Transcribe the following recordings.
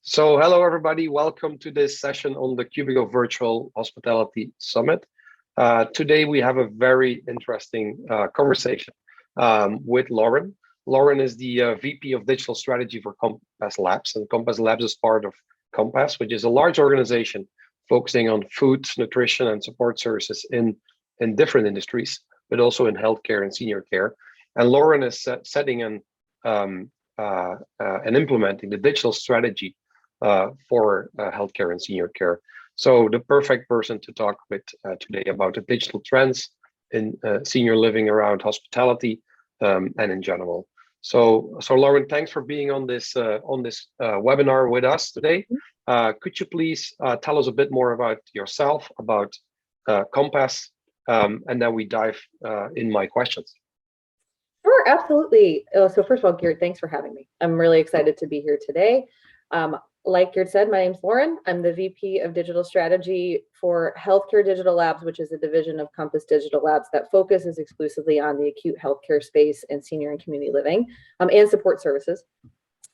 Hello everybody. Welcome to this session on the Cubicle Virtual Hospitality Summit. Today we have a very interesting conversation with Lauren. Lauren is the VP of Digital Strategy for Compass Labs, and Compass Labs is part of Compass, which is a large organization focusing on food, nutrition, and support services in different industries, but also in healthcare and senior care. And Lauren is setting and implementing the digital strategy for healthcare and senior care. So the perfect person to talk with today about the digital trends in senior living around hospitality and in general. So Lauren, thanks for being on this webinar with us today. Could you please tell us a bit more about yourself, about Compass, and then we dive in my questions. Sure, absolutely. So first of all, Geert, thanks for having me. I'm really excited to be here today. Like Geert said, my name's Lauren. I'm the VP of Digital Strategy for Healthcare Digital Labs, which is a division of Compass Digital Labs that focuses exclusively on the acute healthcare space and senior and community living and support services.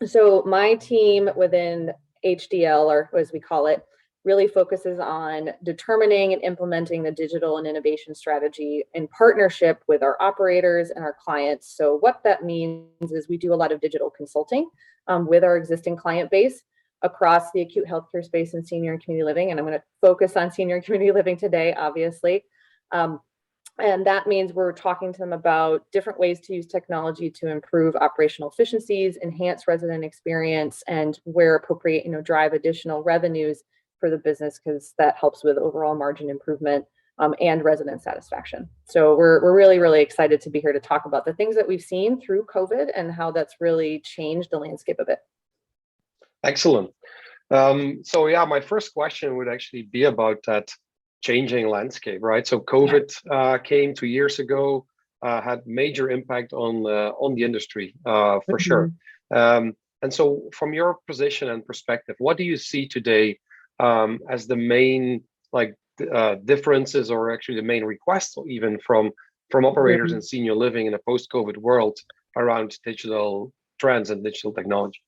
So my team within HDL, or as we call it, really focuses on determining and implementing the digital and innovation strategy in partnership with our operators and our clients. So what that means is we do a lot of digital consulting with our existing client base across the acute healthcare space and senior and community living. And I'm going to focus on senior and community living today, obviously. And that means we're talking to them about different ways to use technology to improve operational efficiencies, enhance resident experience, and where appropriate, drive additional revenues for the business, because that helps with overall margin improvement and resident satisfaction. So we're really, really excited to be here to talk about the things that we've seen through COVID and how that's really changed the landscape of it. Excellent. So yeah, my first question would actually be about that changing landscape, right? So COVID came 2 years ago, had major impact on the industry for sure. And so from your position and perspective, what do you see today as the main differences, or actually the main requests even from operators in senior living in a post-COVID world around digital trends and digital technology?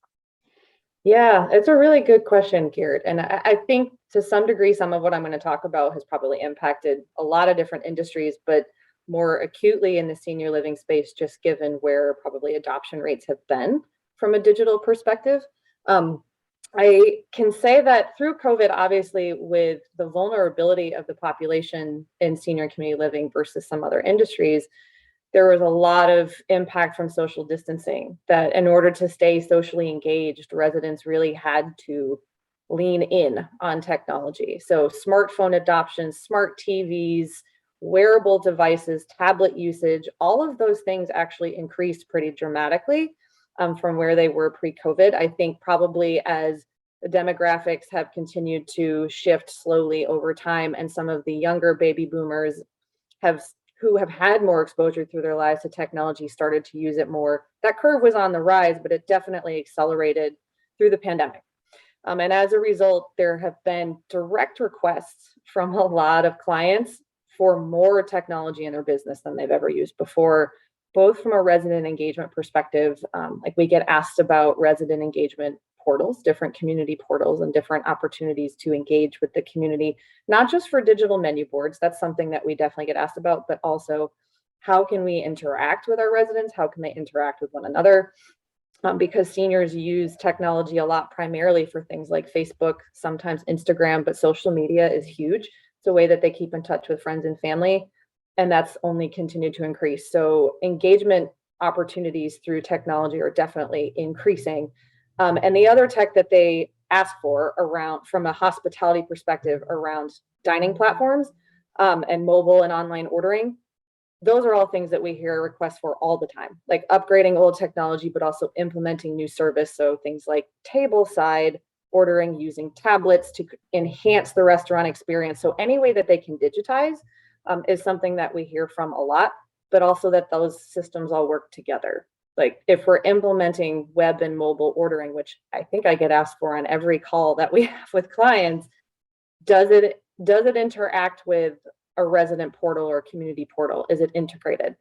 Yeah, it's a really good question, Geert. And I think to some degree, some of what I'm going to talk about has probably impacted a lot of different industries, but more acutely in the senior living space, just given where probably adoption rates have been from a digital perspective. I can say that through COVID, obviously, with the vulnerability of the population in senior and community living versus some other industries, there was a lot of impact from social distancing, that in order to stay socially engaged, residents really had to lean in on technology. So smartphone adoption, smart TVs, wearable devices, tablet usage, all of those things actually increased pretty dramatically from where they were pre-COVID. I think probably as the demographics have continued to shift slowly over time, and some of the younger baby boomers who have had more exposure through their lives to technology started to use it more. That curve was on the rise, but it definitely accelerated through the pandemic. And as a result, there have been direct requests from a lot of clients for more technology in their business than they've ever used before, both from a resident engagement perspective. Like we get asked about resident engagement portals, different community portals, and different opportunities to engage with the community, not just for digital menu boards. That's something that we definitely get asked about, but also how can we interact with our residents? How can they interact with one another? Because seniors use technology a lot, primarily for things like Facebook, sometimes Instagram, but social media is huge. It's a way that they keep in touch with friends and family, and that's only continued to increase. So engagement opportunities through technology are definitely increasing. And the other tech that they ask for around, from a hospitality perspective, around dining platforms and mobile and online ordering, those are all things that we hear requests for all the time, like upgrading old technology, but also implementing new service. So things like tableside ordering, using tablets to enhance the restaurant experience. So any way that they can digitize is something that we hear from a lot, but also that those systems all work together. Like if we're implementing web and mobile ordering, which I think I get asked for on every call that we have with clients, does it interact with a resident portal or community portal? Is it integrated?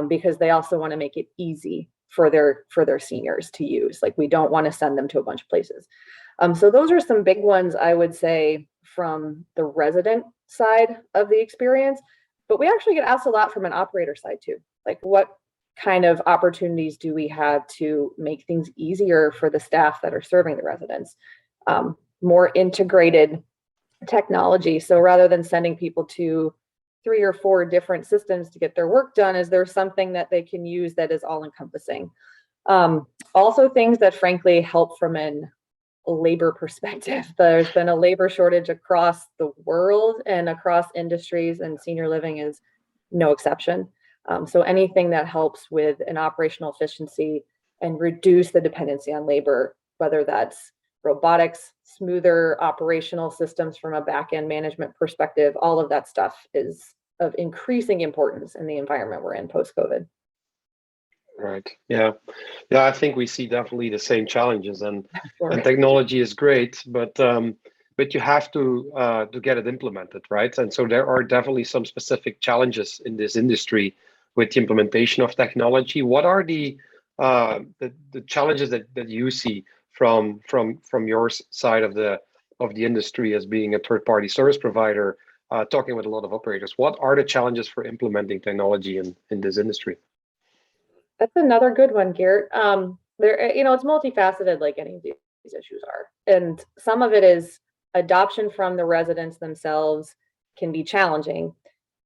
Because they also want to make it easy for their seniors to use. Like, we don't want to send them to a bunch of places. So those are some big ones, I would say, from the resident side of the experience. But we actually get asked a lot from an operator side too. Like, what kind of opportunities do we have to make things easier for the staff that are serving the residents? More integrated technology. So rather than sending people to 3 or 4 different systems to get their work done, is there something that they can use that is all encompassing? Also, things that frankly help from an labor perspective. There's been a labor shortage across the world and across industries, and senior living is no exception. So anything that helps with an operational efficiency and reduce the dependency on labor, whether that's robotics, smoother operational systems from a back-end management perspective, all of that stuff is of increasing importance in the environment we're in post-COVID. Right. Yeah. Yeah. I think we see definitely the same challenges, and Sure. technology is great, but you have to get it implemented, right? And so there are definitely some specific challenges in this industry with the implementation of technology. What are the challenges that you see from your side of the industry as being a third party service provider, talking with a lot of operators? What are the challenges for implementing technology in this industry? That's another good one, Garrett. It's multifaceted, like any of these issues are. And some of it is adoption from the residents themselves can be challenging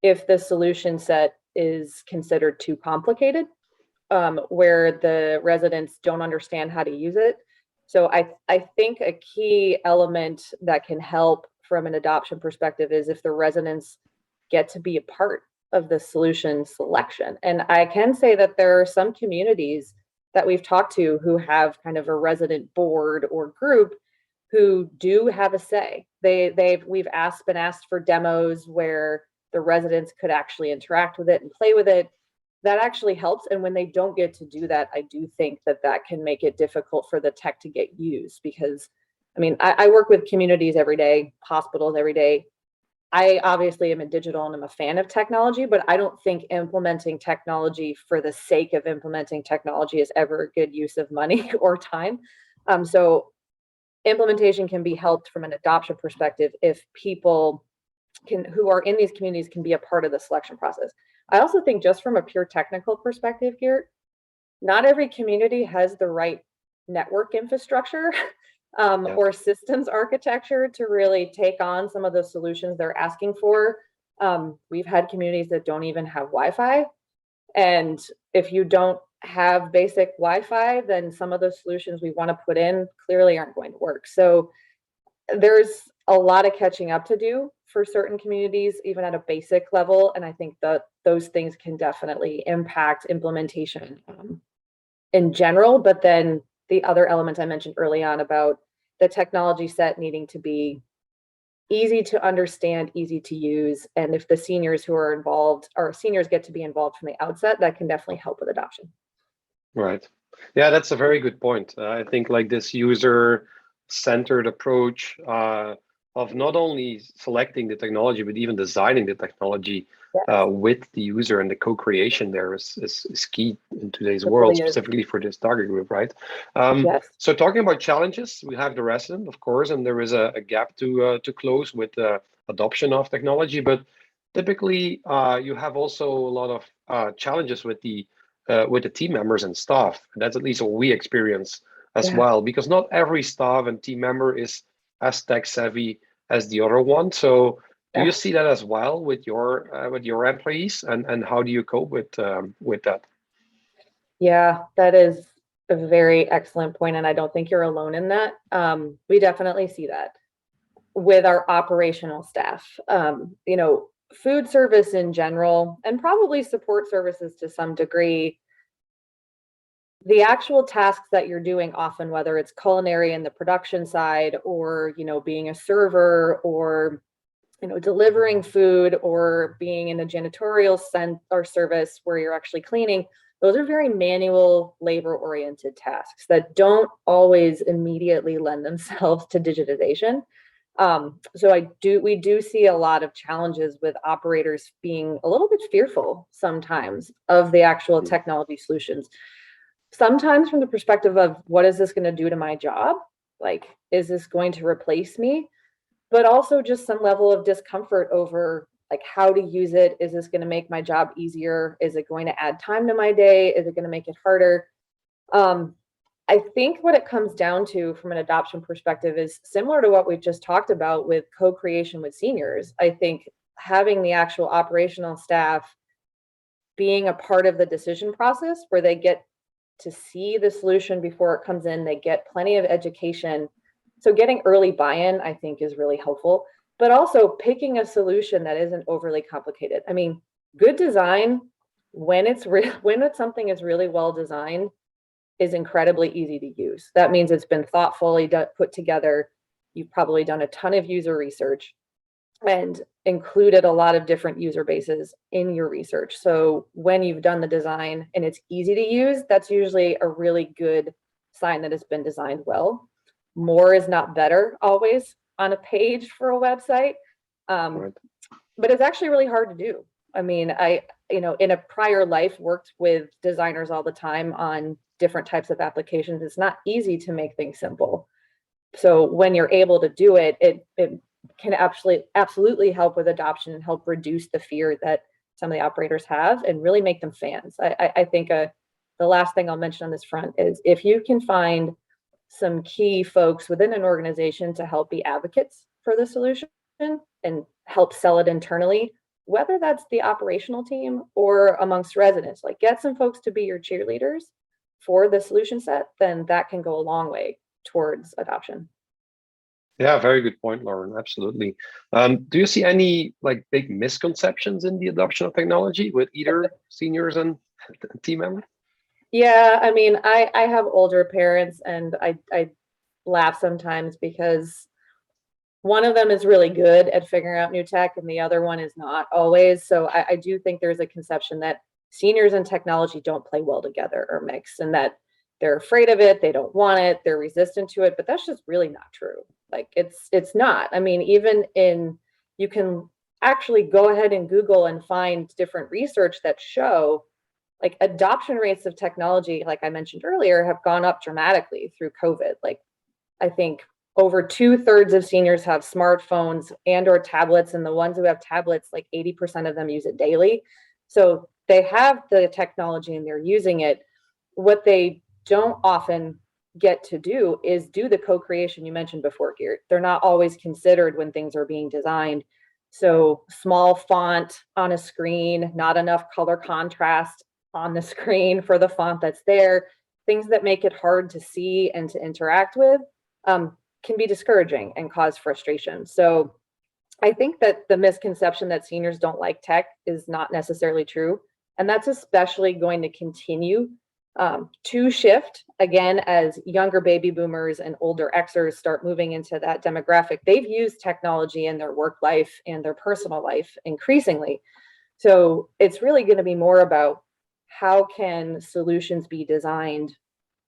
if the solution set is considered too complicated, where the residents don't understand how to use it. So I think a key element that can help from an adoption perspective is if the residents get to be a part of the solution selection. And I can say that there are some communities that we've talked to who have kind of a resident board or group who do have a say. We've been asked for demos where the residents could actually interact with it and play with it. That actually helps. And when they don't get to do that, I do think that can make it difficult for the tech to get used, because I work with communities every day, hospitals every day. I obviously am in digital and I'm a fan of technology, but I don't think implementing technology for the sake of implementing technology is ever a good use of money or time. So implementation can be helped from an adoption perspective if people who are in these communities can be a part of the selection process. I also think, just from a pure technical perspective, Garrett, not every community has the right network infrastructure or systems architecture to really take on some of the solutions they're asking for. We've had communities that don't even have Wi-Fi. And if you don't have basic Wi-Fi, then some of the solutions we want to put in clearly aren't going to work. So there's a lot of catching up to do for certain communities, even at a basic level. And I think that those things can definitely impact implementation in general. But then the other element I mentioned early on about the technology set needing to be easy to understand, easy to use. And if the seniors who are involved, or seniors get to be involved from the outset, that can definitely help with adoption. Right. Yeah, that's a very good point. I think like this user-centered approach of not only selecting the technology, but even designing the technology with the user, and the co-creation there is key in today's world, specifically for this target group, right? So talking about challenges, we have the resident, of course, and there is a gap to close with adoption of technology. But typically, you have also a lot of challenges with the team members and staff. And that's at least what we experience as well, because not every staff and team member is as tech savvy as the other one. So do you see that as well with your employees, and how do you cope with that? Yeah, that is a very excellent point, and I don't think you're alone in that. We definitely see that with our operational staff. Food service in general, and probably support services to some degree, the actual tasks that you're doing often, whether it's culinary in the production side, or being a server, or delivering food, or being in a janitorial sense or service where you're actually cleaning, those are very manual, labor-oriented tasks that don't always immediately lend themselves to digitization. So we do see a lot of challenges with operators being a little bit fearful sometimes of the actual technology solutions. sometimes from the perspective of what is this going to do to my job? Like, is this going to replace me? But also just some level of discomfort over like how to use it. Is this going to make my job easier? Is it going to add time to my day? Is it going to make it harder? I think what it comes down to from an adoption perspective is similar to what we've just talked about with co-creation with seniors. I think having the actual operational staff being a part of the decision process where they get to see the solution before it comes in, they get plenty of education. So getting early buy-in, I think, is really helpful, but also picking a solution that isn't overly complicated. I mean, good design, when it's something is really well designed, is incredibly easy to use. That means it's been thoughtfully put together. You've probably done a ton of user research and included a lot of different user bases in your research. So when you've done the design and it's easy to use, that's usually a really good sign that it's been designed well. More is not better always on a page for a website, Right. but it's actually really hard to do. I mean, in a prior life, worked with designers all the time on different types of applications. It's not easy to make things simple. So when you're able to do it, it can absolutely help with adoption and help reduce the fear that some of the operators have and really make them fans. I think the last thing I'll mention on this front is if you can find some key folks within an organization to help be advocates for the solution and help sell it internally, whether that's the operational team or amongst residents, like get some folks to be your cheerleaders for the solution set, then that can go a long way towards adoption. Yeah, very good point, Lauren. Absolutely. Do you see any like big misconceptions in the adoption of technology with either seniors and team members? Yeah, I mean, I have older parents and I laugh sometimes because one of them is really good at figuring out new tech and the other one is not always. So I do think there's a conception that seniors and technology don't play well together or mix, and that they're afraid of it, they don't want it, they're resistant to it, but that's just really not true. Like it's not. I mean, you can actually go ahead and Google and find different research that show like adoption rates of technology, like I mentioned earlier, have gone up dramatically through COVID. Like I think over 2/3 of seniors have smartphones and or tablets, and the ones who have tablets, like 80% of them use it daily. So they have the technology and they're using it. What they don't often get to do is do the co-creation you mentioned before, Geert. They're not always considered when things are being designed. So small font on a screen, not enough color contrast on the screen for the font that's there, things that make it hard to see and to interact with, can be discouraging and cause frustration. So I think that the misconception that seniors don't like tech is not necessarily true. And that's especially going to continue to shift again as younger baby boomers and older Xers start moving into that demographic. They've used technology in their work life and their personal life increasingly. So it's really going to be more about how can solutions be designed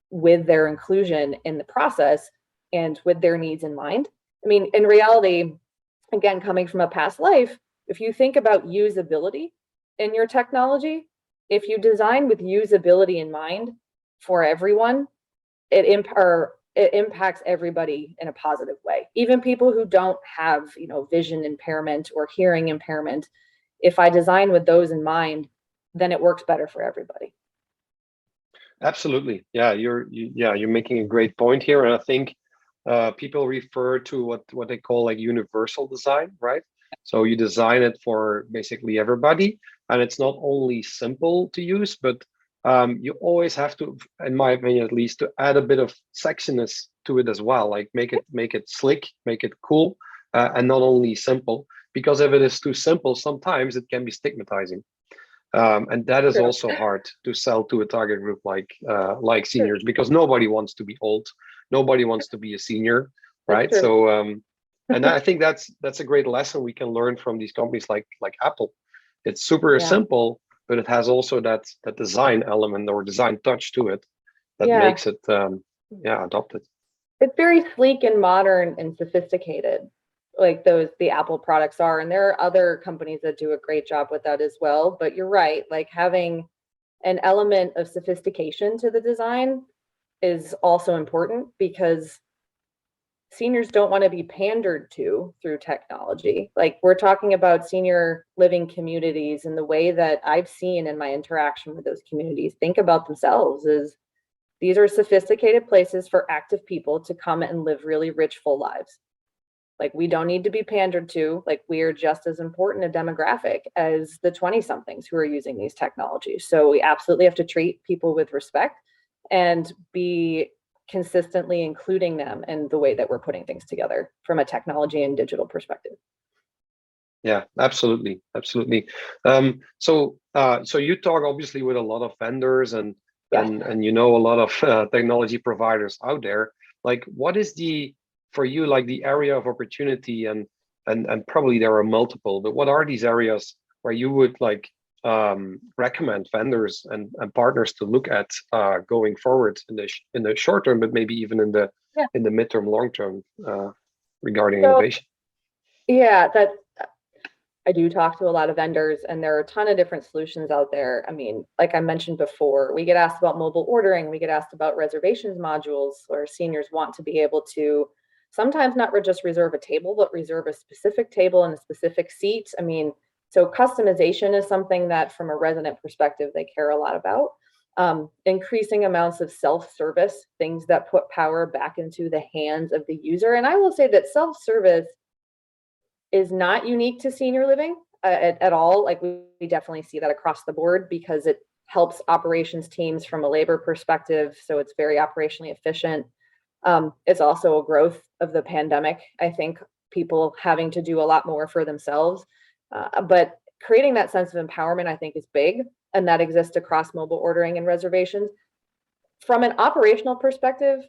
with their inclusion in the process and with their needs in mind. I mean, in reality, again, coming from a past life, if you think about usability in your technology, if you design with usability in mind for everyone, it impacts everybody in a positive way. Even people who don't have, vision impairment or hearing impairment, if I design with those in mind, then it works better for everybody. Absolutely. Yeah, you're making a great point here, and I think people refer to what they call like universal design, right? So you design it for basically everybody, and it's not only simple to use, but you always have to, in my opinion at least, to add a bit of sexiness to it as well. Like make it slick, make it cool, and not only simple. Because if it is too simple, sometimes it can be stigmatizing. And that is also hard to sell to a target group like seniors, because nobody wants to be old, nobody wants to be a senior, right? So and I think that's a great lesson we can learn from these companies like Apple. It's super simple, but it has also that design element or design touch to it that makes it adopted. It's very sleek and modern and sophisticated, like the Apple products are, and there are other companies that do a great job with that as well. But you're right, like having an element of sophistication to the design is also important, because seniors don't want to be pandered to through technology. Like, we're talking about senior living communities, and the way that I've seen in my interaction with those communities think about themselves is these are sophisticated places for active people to come and live really rich, full lives. Like, we don't need to be pandered to. Like, we are just as important a demographic as the 20 somethings who are using these technologies. So we absolutely have to treat people with respect and be consistently including them in the way that we're putting things together from a technology and digital perspective. Yeah, absolutely, absolutely. So you talk obviously with a lot of vendors and Yeah. and you know a lot of technology providers out there. Like, what is for you, like, the area of opportunity, and probably there are multiple, but what are these areas where you would like recommend vendors and partners to look at going forward in the short term, but maybe even in the Yeah. midterm, long term, regarding So, innovation? yeah, that I do talk to a lot of vendors, and there are a ton of different solutions out there. I mean, like I mentioned before, we get asked about mobile ordering, we get asked about reservations modules, where seniors want to be able to sometimes not just reserve a table, but reserve a specific table and a specific seat. I mean, so customization is something that, from a resident perspective, they care a lot about. Increasing amounts of self-service, things that put power back into the hands of the user. And I will say that self-service is not unique to senior living at all. Like, we definitely see that across the board, because it helps operations teams from a labor perspective. So it's very operationally efficient. It's also a growth of the pandemic. I think people having to do a lot more for themselves. But creating that sense of empowerment, I think, is big. And that exists across mobile ordering and reservations. From an operational perspective,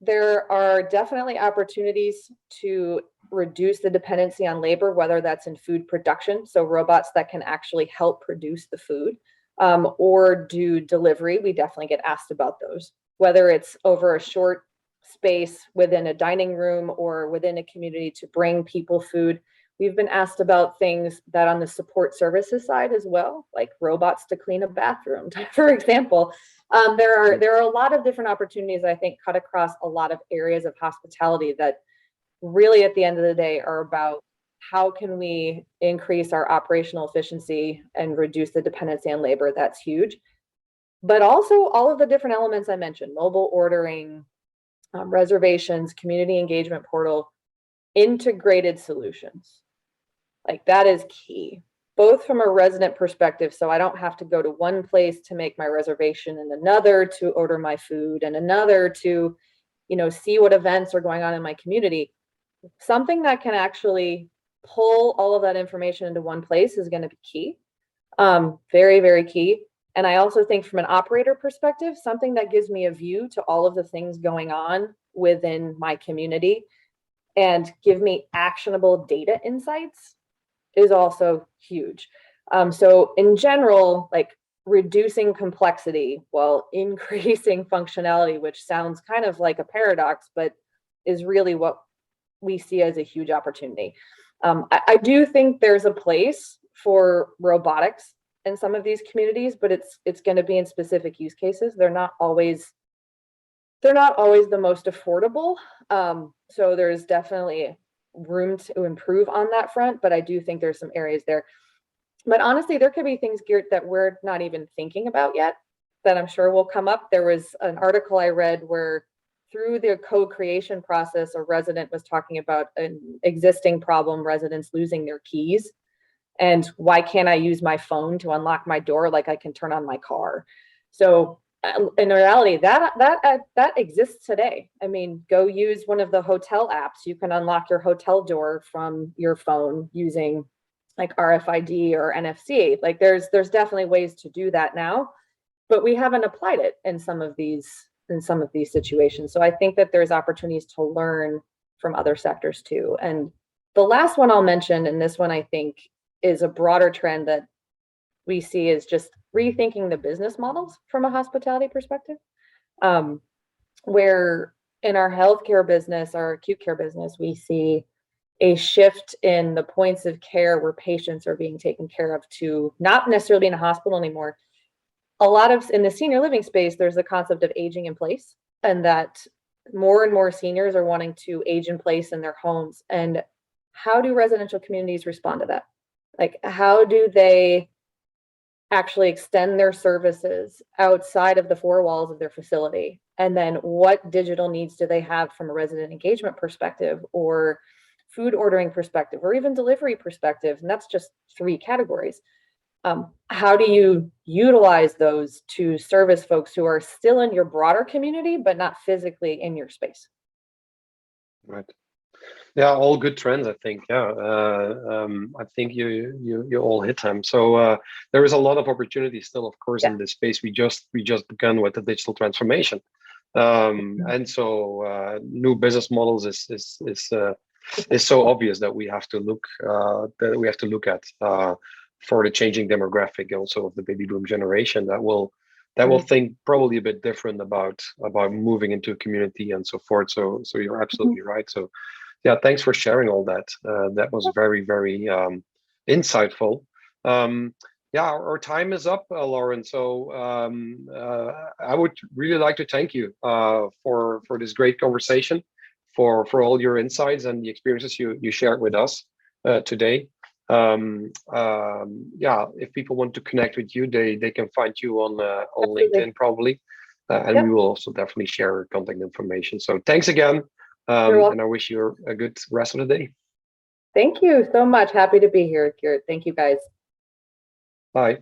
there are definitely opportunities to reduce the dependency on labor, whether that's in food production, so robots that can actually help produce the food, or do delivery. We definitely get asked about those, whether it's over a short space within a dining room or within a community to bring people food. We've been asked about things that on the support services side as well, like robots to clean a bathroom, for example. There are a lot of different opportunities that I think cut across a lot of areas of hospitality that really, at the end of the day, are about how can we increase our operational efficiency and reduce the dependency on labor. That's huge. But also all of the different elements I mentioned: mobile ordering, reservations, community engagement portal, integrated solutions. Like, that is key, both from a resident perspective, so I don't have to go to one place to make my reservation and another to order my food and another to, see what events are going on in my community. Something that can actually pull all of that information into one place is going to be key. Very, very key. And I also think, from an operator perspective, something that gives me a view to all of the things going on within my community and give me actionable data insights is also huge. So in general, like, reducing complexity while increasing functionality, which sounds kind of like a paradox, but is really what we see as a huge opportunity. I do think there's a place for robotics in some of these communities, but it's going to be in specific use cases. They're not always the most affordable. So there's definitely room to improve on that front, but I do think there's some areas there. But honestly, there could be things, Geert, that we're not even thinking about yet that I'm sure will come up. There was an article I read where, through the co-creation process, a resident was talking about an existing problem: residents losing their keys. And why can't I use my phone to unlock my door like I can turn on my car? So in reality, that exists today. I mean, go use one of the hotel apps. You can unlock your hotel door from your phone using like RFID or NFC. Like, there's definitely ways to do that now, but we haven't applied it in some of these situations. So I think that there's opportunities to learn from other sectors too. And the last one I'll mention, and this one I think is a broader trend that we see, is just rethinking the business models from a hospitality perspective. Where in our healthcare business, our acute care business, we see a shift in the points of care where patients are being taken care of to not necessarily in a hospital anymore, a lot of in the senior living space, there's the concept of aging in place, and that more and more seniors are wanting to age in place in their homes. And how do residential communities respond to that? Like, how do they actually extend their services outside of the four walls of their facility? And then what digital needs do they have from a resident engagement perspective, or food ordering perspective, or even delivery perspective? And that's just three categories. How do you utilize those to service folks who are still in your broader community, but not physically in your space? Right. Yeah, all good trends, I think. Yeah, I think you all hit them. So there is a lot of opportunity still, of course, Yeah. in this space. We just begun with the digital transformation, and so new business models is so obvious that we have to look at for the changing demographic also of the baby boom generation that will think probably a bit different about moving into a community and so forth. So you're absolutely right. So yeah, thanks for sharing all that. That was very, very insightful. Yeah, our time is up, Lauren. So I would really like to thank you for this great conversation, for all your insights and the experiences you shared with us today. Yeah, if people want to connect with you, they can find you on LinkedIn probably, and we will also definitely share contact information. So thanks again. And I wish you a good rest of the day. Thank you so much. Happy to be here, Garrett. Thank you, guys. Bye.